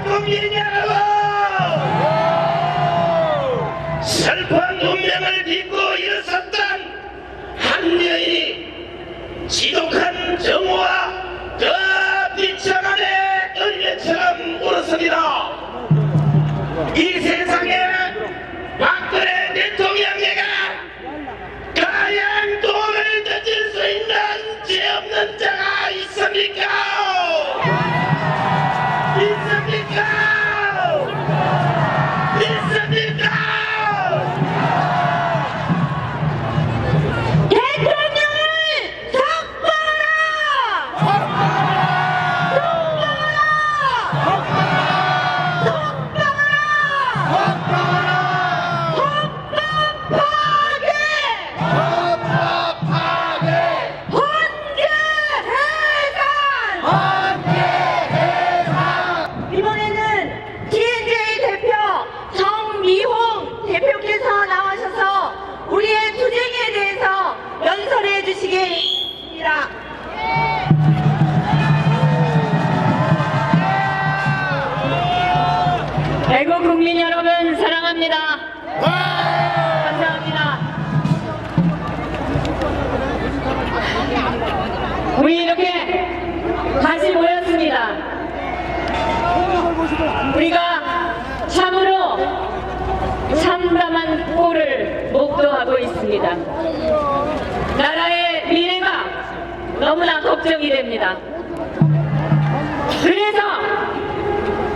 국민 여러분, 슬픈 운명을 딛고 일어섰던 한 여인이 지독한 정오와 저 비천함의 은뢰처럼 울었습니다. 이 세상에 박근혜 대통령에게 가양 돈을 던질 수 있는 죄 없는 자가 있습니까? 있습니까? 있습니까? 대통령을 석방하라! 이번에는 TNJ 대표 정미홍 대표께서 나와셔서 우리의 투쟁에 대해서 연설해 주시기 바랍니다. 애국 국민 여러분 사랑합니다. 감사합니다. 우리 이렇게 다시 모였습니다. 우리가 참으로 참담한 꼴을 목도하고 있습니다. 나라의 미래가 너무나 걱정이 됩니다. 그래서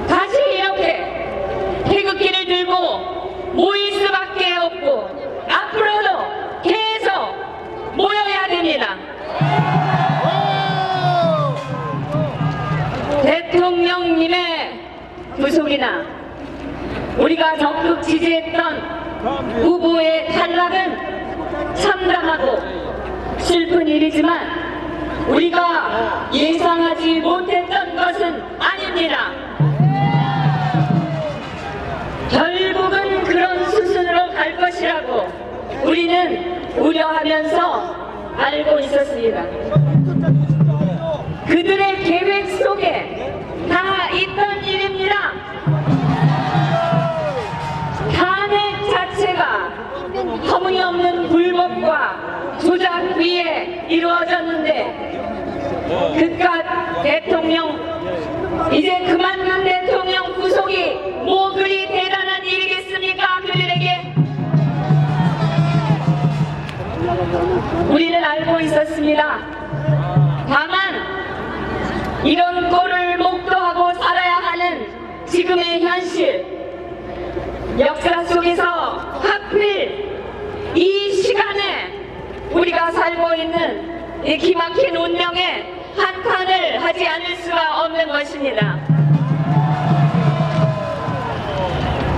다시 이렇게 태극기를 들고 모일 수밖에 없고 앞으로도 계속 모여야 됩니다. 대통령님의 구속이나 우리가 적극 지지했던 후보의 탈락은 참담하고 슬픈 일이지만 우리가 예상하지 못했던 것은 아닙니다. 결국은 그런 수순으로 갈 것이라고 우리는 우려하면서 알고 있었습니다. 그들의 계획 속에 다 있던 일입니다. 탄핵 자체가 터무니없는 불법과 조작 위에 이루어졌는데 그깟 대통령, 이제 그만둔 대통령 구속이 뭐 그리 대단한 일이겠습니까? 그들에게 우리는 알고 있었습니다. 다만 이런 꼴을 목도하고 살아야 하는 지금의 현실, 역사 속에서 하필 이 시간에 우리가 살고 있는 이 기막힌 운명에 한탄을 하지 않을 수가 없는 것입니다.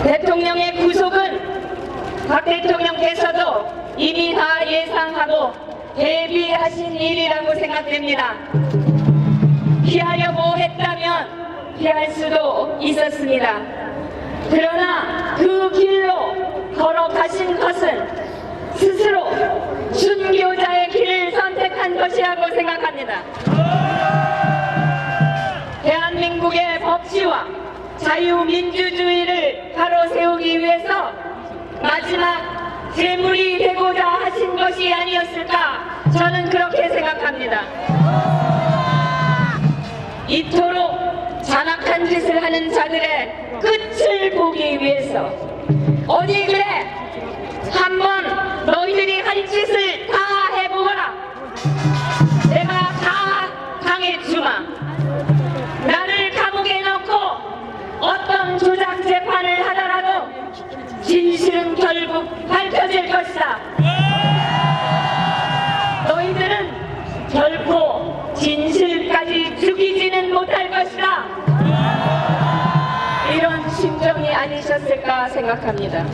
대통령의 구속은 박 대통령께서도 이미 다 예상하고 대비하신 일이라고 생각됩니다. 피하려고 했다면 피할 수도 있었습니다. 그러나 그 길로 걸어가신 것은 스스로 순교자의 길을 선택한 것이라고 생각합니다. 대한민국의 법치와 자유민주주의를 바로 세우기 위해서 마지막 제물이 되고자 하신 것이 아니었을까, 저는 그렇게 생각합니다. 이토록 잔악한 짓을 하는 자들의 끝을 보기 위해서 어디 그래, 한번 너희들이 할 짓을 다 해보거라. 내가 다 당해주마. 나를 감옥에 넣고 어떤 조작 재판을 하더라도 진실은 결국 밝혀질 것이다. 너희들은 결코 진실까지 죽이지는 못할 것이다. 이런 심정이 아니셨을까 생각합니다.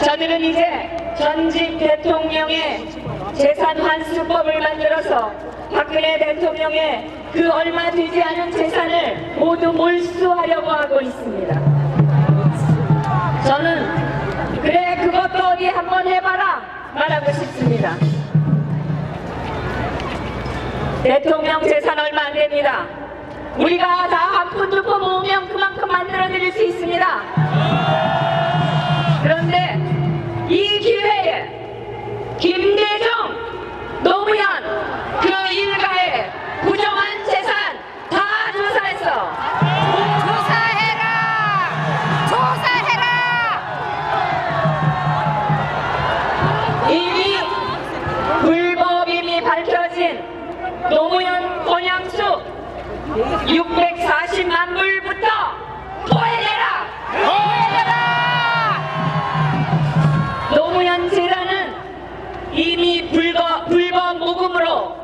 저들은 이제 전직 대통령의 재산 환수법을 만들어서 박근혜 대통령의 그 얼마 되지 않은 재산을 모두 몰수하려고 하고 있습니다. 저는 그래, 그것도 어디 한번 해봐라 말하고 싶습니다. 대통령 재산 얼마 안 됩니다. 우리가 다 한 푼 두 푼 모으면 30만 불부터 토해내라! 노무현 재단은 이미 불법 모금으로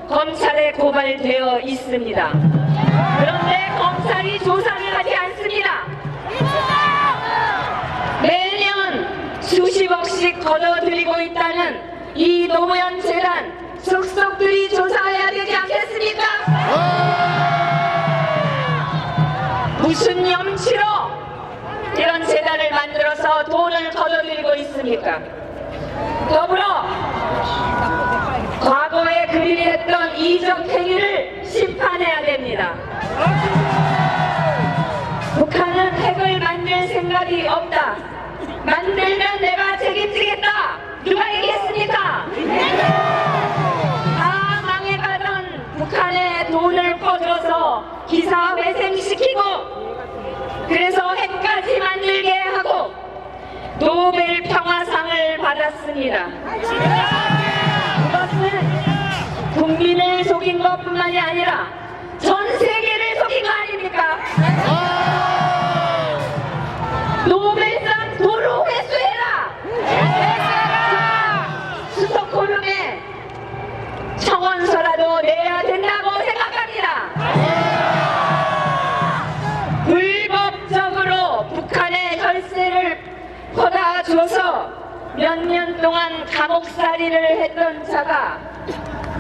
검찰에 고발되어 있습니다. 그런데 검찰이 조사를 하지 않습니다. 매년 수십억씩 걷어들이고 있다는 이 노무현 재단 속속들이 조사해야 되지 않겠습니까? 무슨 염치로 이런 재단을 만들어서 돈을 걷어들이고 있습니까? 더불어 과거에 그들이 했던 이적 행위를 심판해야 됩니다. 북한은 핵을 만들 생각이 없다. 만들면 내가 책임지겠다. 누가 얘기했습니까? 다 망해가던 북한에 돈을 퍼줘서 기사 회생시키고 그래서 핵까지 만들게 하고 노벨 평화상을 받았습니다. 그것은 국민을 속인 것뿐만이 아니라 전 세계를 속인 거 아닙니까? 노벨상 도로 회수해라! 스톡홀름에 청원서라도 내야 된다고 생각합니다. 불법적으로 북한의 혈세를 퍼다줘서 몇 년 동안 감옥살이를 했던 자가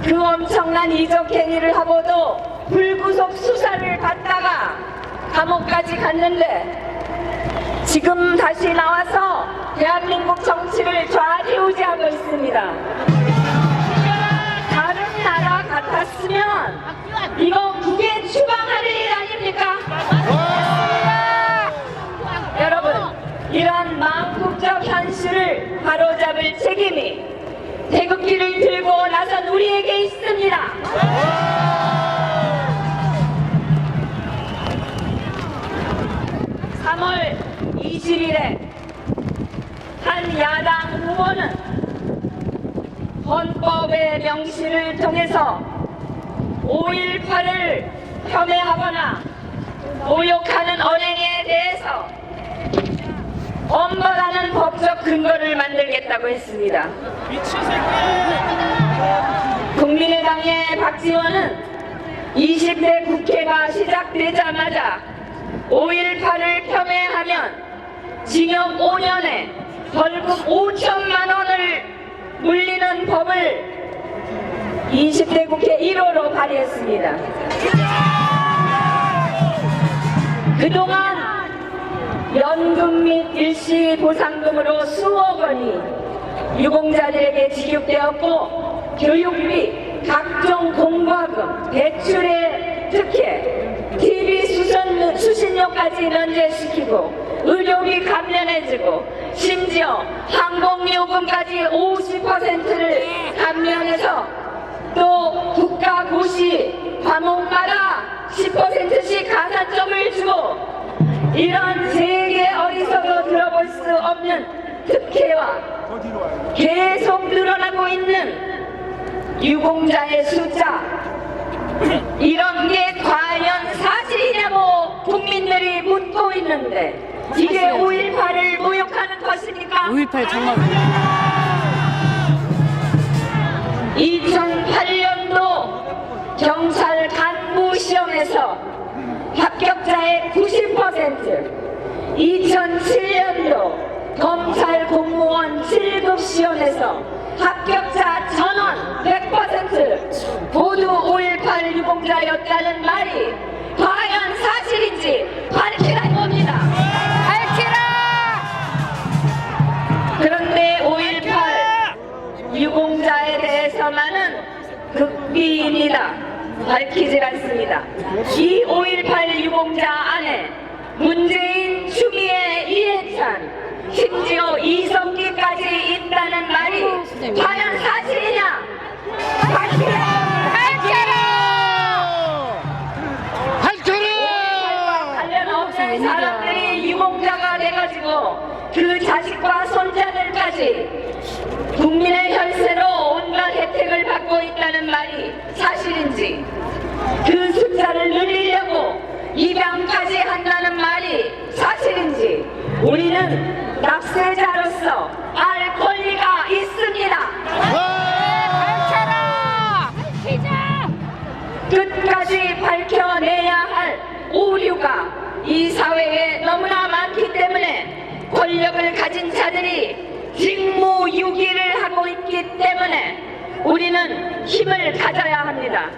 그 엄청난 이적 행위를 하고도 불구속 수사를 받다가 감옥까지 갔는데 지금 다시 나와서 대한민국 정치를 좌지우지하고 있습니다. 다른 나라 같았으면 이거 국외 추방할 일 아닙니까? 여러분, 이러한 망국적 현실을 바로잡을 책임이 태극기를 들고 나선 우리에게 있습니다. 3월 20일에 한 야당 후보는 헌법의 명시를 통해서 5.18을 폄훼하거나 모욕하는 언행에 대해서 엄벌하는 법적 근거를 만들겠다고 했습니다. 국민의당의 박지원은 20대 국회가 시작되자마자 5.18을 폄훼하면 징역 5년에 벌금 5천만 원을 물리는 법을 20대 국회 1호로 발의했습니다. 그동안 연금 및 일시 보상금으로 수억 원이 유공자들에게 지급되었고 교육비, 각종 공과금, 대출에 특혜, TV 수신료까지 면제시키고 의료비 감면해주고 심지어 항공요금까지 50%를 감면해서 또 국가고시 과목마다 10%씩 가산점을 주고 이런 세계 어디서도 들어볼 수 없는 특혜와 계속 늘어나고 있는 유공자의 숫자, 이런 게 과연 사실이냐고 국민들이 묻고 있는데 이게 5.18을 모욕하는 것입니까? 5.18 정말 2008년도 경찰 간부 시험에서 합격자의 90%, 2007년도 검찰 공무원 7급 시험에서 합격자 전원 100% 모두 5.18 유공자였다는 말이 과연 사실인지 밝히라는 겁니다. 밝히라! 그런데 5.18 유공자에 대해서만은 극비입니다. 밝히질 않습니다. 이 5.18 유공자 안에 문재인, 추미애, 이해찬, 심지어 이성기까지 있다는 말이 과연 사실이냐? 밝혀라! 밝혀라! 5.18과 관련 없는 사람들이 유공자가 돼가지고 그 자식과 손자들까지 국민의 혈세로 온갖 혜택을 받고 있다는 말이 사실인지 그 숫자를 늘리려고 입양까지 한다는 말이 사실인지 우리는 납세자로서 알 권리가 있습니다. 끝까지 밝혀내야 할 오류가 이 사회에 너무나 많기 때문에 권력을 가진 자들이 직무유기를 하고 있기 때문에 우리는 힘을 가져야 합니다.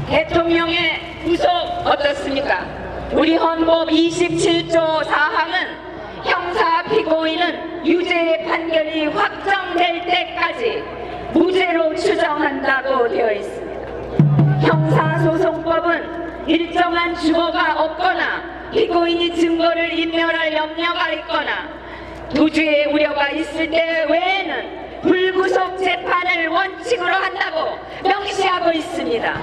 대통령의 구속 어떻습니까? 우리 헌법 27조 4항은 형사 피고인은 유죄 판결이 확정될 때까지 무죄로 추정한다고 되어 있습니다. 형사소송법은 일정한 주어가 없거나 피고인이 증거를 인멸할 염려가 있거나 도주의 우려가 있을 때 외에는 불구속 재판을 원칙으로 한다고 명시하고 있습니다.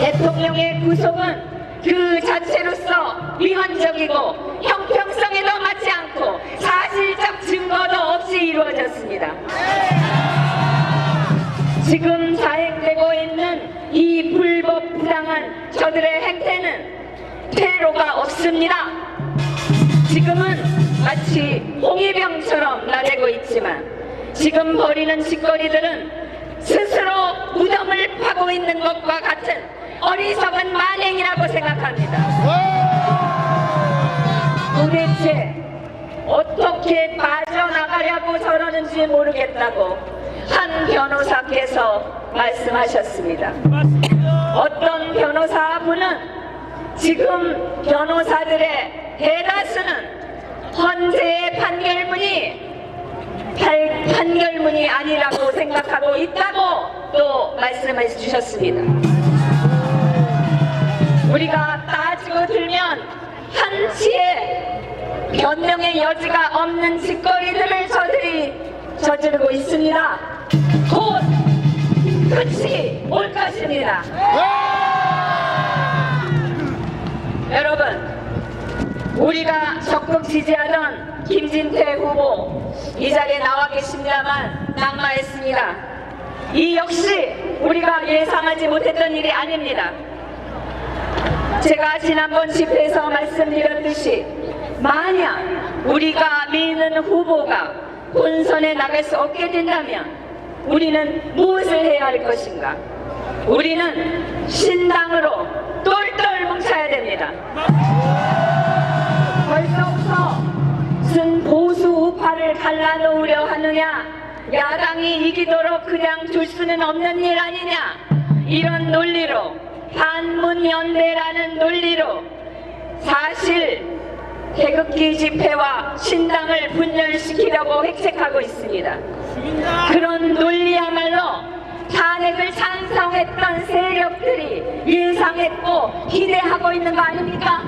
대통령의 구속은 그 자체로서 위헌적이고 형평성에도 맞지 않고 사실적 증거도 없이 이루어졌습니다. 지금 자행되고 있는 이 불법 부당한 저들의 행태는 퇴로가 없습니다. 지금은 마치 홍위병처럼 나대고 있지만 지금 벌이는 짓거리들은 스스로 무덤을 파고 있는 것과 같은 어리석은 만행이라고 생각합니다. 도대체 어떻게 빠져나가려고 저러는지 모르겠다고 한 변호사께서 말씀하셨습니다. 어떤 변호사분은 지금 변호사들의 대다수는 헌재의 판결문이 아니라고 생각하고 있다고 또 말씀해 주셨습니다. 우리가 따지고 들면 한치의 변명의 여지가 없는 짓거리들을 저들이 저지르고 있습니다. 곧 끝이 올 것입니다. 여러분, 우리가 적극 지지하던 김진태 후보 이 자리에 나와 계십니다만 낙마했습니다. 이 역시 우리가 예상하지 못했던 일이 아닙니다. 제가 지난번 집회에서 말씀드렸듯이 만약 우리가 미는 후보가 본선에 나갈 수 없게 된다면 우리는 무엇을 해야 할 것인가? 우리는 신당으로 똘똘 뭉쳐야 됩니다. 벌써부터 무슨 보수 우파를 갈라놓으려 하느냐, 야당이 이기도록 그냥 둘 수는 없는 일 아니냐, 이런 논리로 반문연대라는 논리로 사실 태극기 집회와 신당을 분열시키려고 획책하고 있습니다. 그런 논리야말로 탄핵을 찬성했던 세력들이 예상했고 기대하고 있는 거 아닙니까?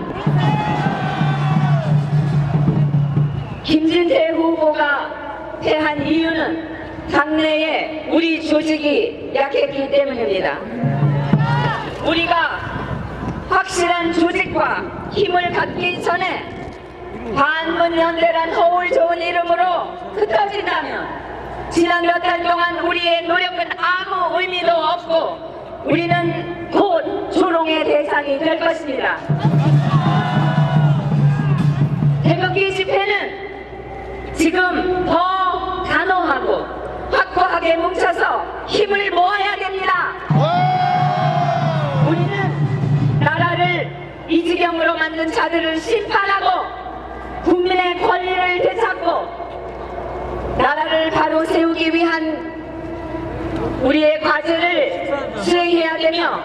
김진태 후보가 패한 이유는 당내에 우리 조직이 약했기 때문입니다. 우리가 확실한 조직과 힘을 갖기 전에 반문연대란 허울 좋은 이름으로 흩어진다면 지난 몇 달 동안 우리의 노력은 아무 의미도 없고 우리는 곧 조롱의 대상이 될 것입니다. 태극기 집회는 지금 더 단호하고 확고하게 뭉쳐서 힘을 모아야 됩니다. 우리는 나라를 이 지경으로 만든 자들을 심판하고 국민의 권리를 되찾고 나라를 바로 세우기 위한 우리의 과제를 수행해야 되며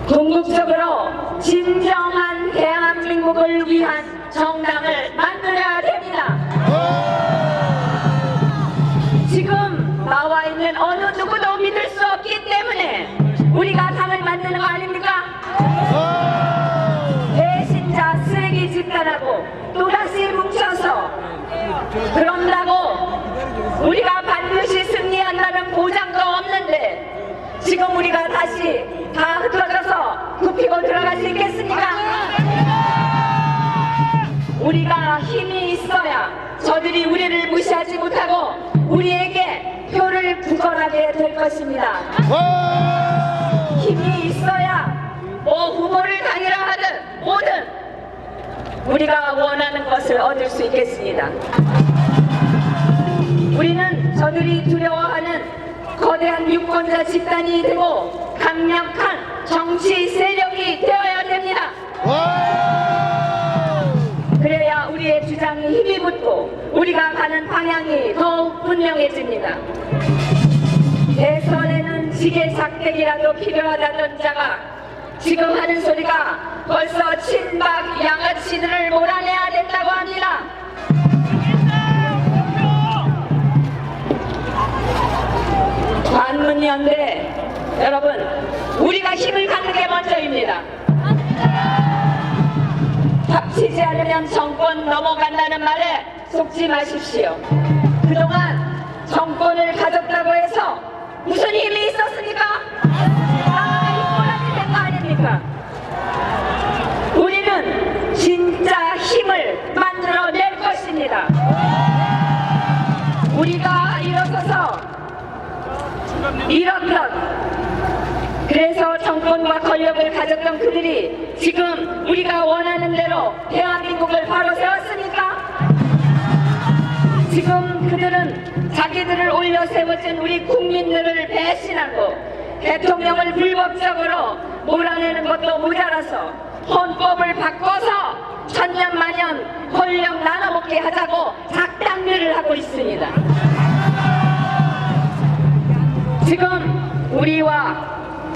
궁극적으로 진정한 대한민국을 위한 정당을 만들어야 됩니다. 지금 나와 있는 어느 누구도 믿을 수 없기 때문에 우리가 당을 만드는 거 아닙니까? 배신자 쓰레기 집단하고 또다시 뭉쳐서 그런다고 우리가 반드시 승리한다는 보장도 없는데 지금 우리가 다시 다 흩어져서 굽히고 들어갈 수 있겠습니까? 우리가 힘이 있어야 저들이 우리를 무시하지 못하고 우리에게 표를 구걸하게 될 것입니다. 힘이 있어야 뭐 후보를 당이라 하든 뭐든 우리가 원하는 것을 얻을 수 있겠습니다. 우리는 저들이 두려워하는 거대한 유권자 집단이 되고 강력한 정치 세력이 되어야 됩니다. 그래야 우리의 주장이 힘이 붙고 우리가 가는 방향이 더욱 분명해집니다. 대선에는 지게작대기라도 필요하다던 자가 지금 하는 소리가 벌써 친박 양아치들을 몰아내야 된다고 합니다. 반문연대 여러분, 우리가 힘을 갖는 게 먼저입니다. 합치지 않으면 정권 넘어간다는 말에 속지 마십시오. 그동안 정권을 가졌다고 해서 무슨 힘이 있었습니까? 힘보라지 된 거 아닙니까? 우리는 진짜 힘을 만들어낼 것입니다. 우리가 일어서서 잃었던, 그래서 정권과 권력을 가졌던 그들이 지금 우리가 원하는 대로 대한민국을 바로 세웠습니까? 지금 그들은 자기들을 올려 세워준 우리 국민들을 배신하고 대통령을 불법적으로 몰아내는 것도 모자라서 헌법을 바꿔서 천년만년 권력 나눠먹게 하자고 작당들을 하고 있습니다.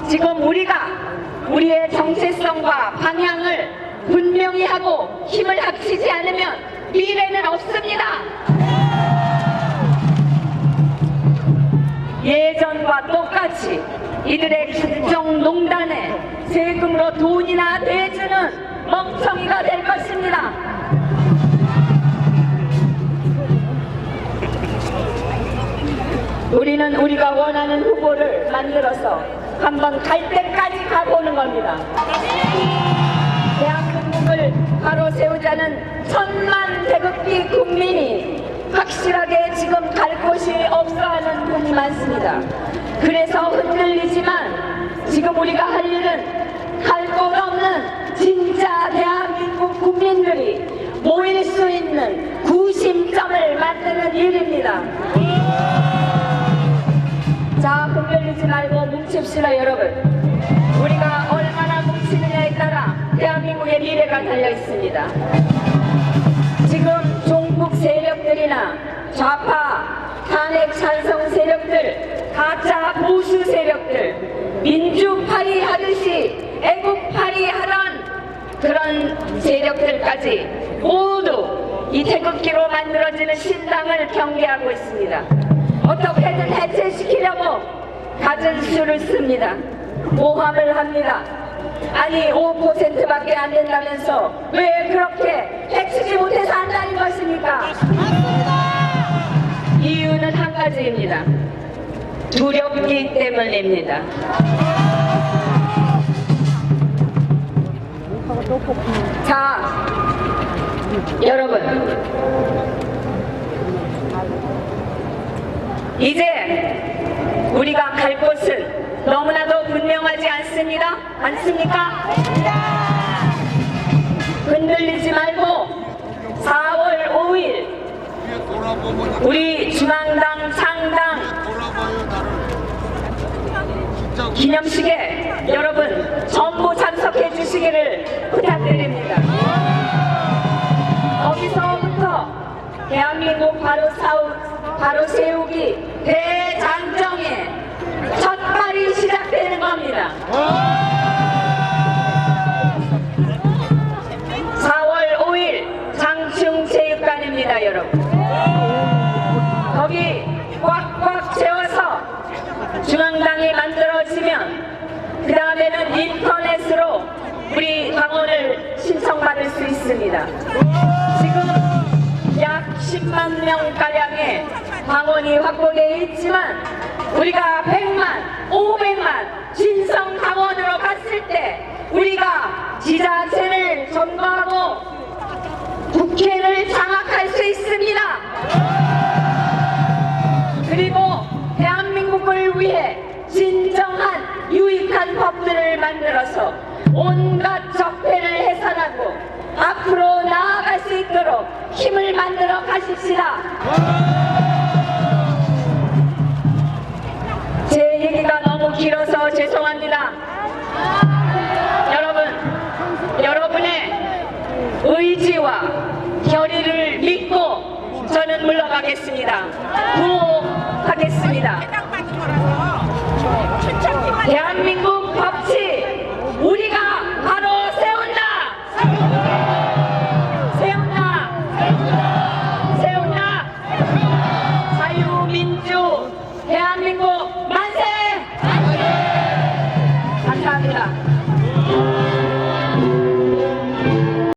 지금 우리가 우리의 정체성과 방향을 분명히 하고 힘을 합치지 않으면 미래는 없습니다. 예전과 똑같이 이들의 국정농단에 세금으로 돈이나 내주는 멍청이가 될 것입니다. 우리는 우리가 원하는 후보를 만들어서 한번 갈 때까지 가보는 겁니다. 대한민국을 바로 세우자는 천만 태극기 국민이 확실하게 지금 갈 곳이 없어하는 분이 많습니다. 그래서 흔들리지만 지금 우리가 할 일은 갈 곳 없는 진짜 대한민국 국민들이 모일 수 있는 구심점을 만드는 일입니다. 자, 흔들리지 말고 뭉칩시다, 여러분. 우리가 얼마나 뭉치느냐에 따라 대한민국의 미래가 달려 있습니다. 지금 종북 세력들이나 좌파, 탄핵 찬성 세력들, 가짜 보수 세력들, 민주파리 하듯이 애국파리 하던 그런 세력들까지 모두 이 태극기로 만들어지는 신당을 경계하고 있습니다. 어떻게든 해체시키려고 갖은 수를 씁니다. 모함을 합니다. 아니 5%밖에 안 된다면서 왜 그렇게 해치지 못해서 한다는 것입니까? 이유는 한 가지입니다. 두렵기 때문입니다. 자, 여러분, 이제 우리가 갈 곳은 너무나도 분명하지 않습니다. 않습니까? 흔들리지 말고 4월 5일 우리 중앙당 창당 기념식에 여러분 전부 참석해 주시기를 부탁드립니다. 거기서부터 대한민국 바로 세우기 대장정의 첫 발이 시작되는 겁니다. 4월 5일 장충체육관입니다, 여러분. 거기 꽉꽉 채워서 중앙당이 만들어지면 그 다음에는 인터넷으로 우리 당원을 신청받을 수 있습니다. 지금 약 10만 명가량의 당원이 확보되어 있지만 우리가 100만, 500만 진성 당원으로 갔을 때 우리가 지자체를 점거하고 국회를 장악할 수 있습니다. 그리고 대한민국 온갖 적폐를 해산하고 앞으로 나아갈 수 있도록 힘을 만들어 가십시다. 제 얘기가 너무 길어서 죄송합니다. 여러분의 의지와 결의를 믿고 저는 물러가겠습니다. 구호하겠습니다. 대한민국 법치 우리가 바로 세운다. 세운다. 자유민주 대한민국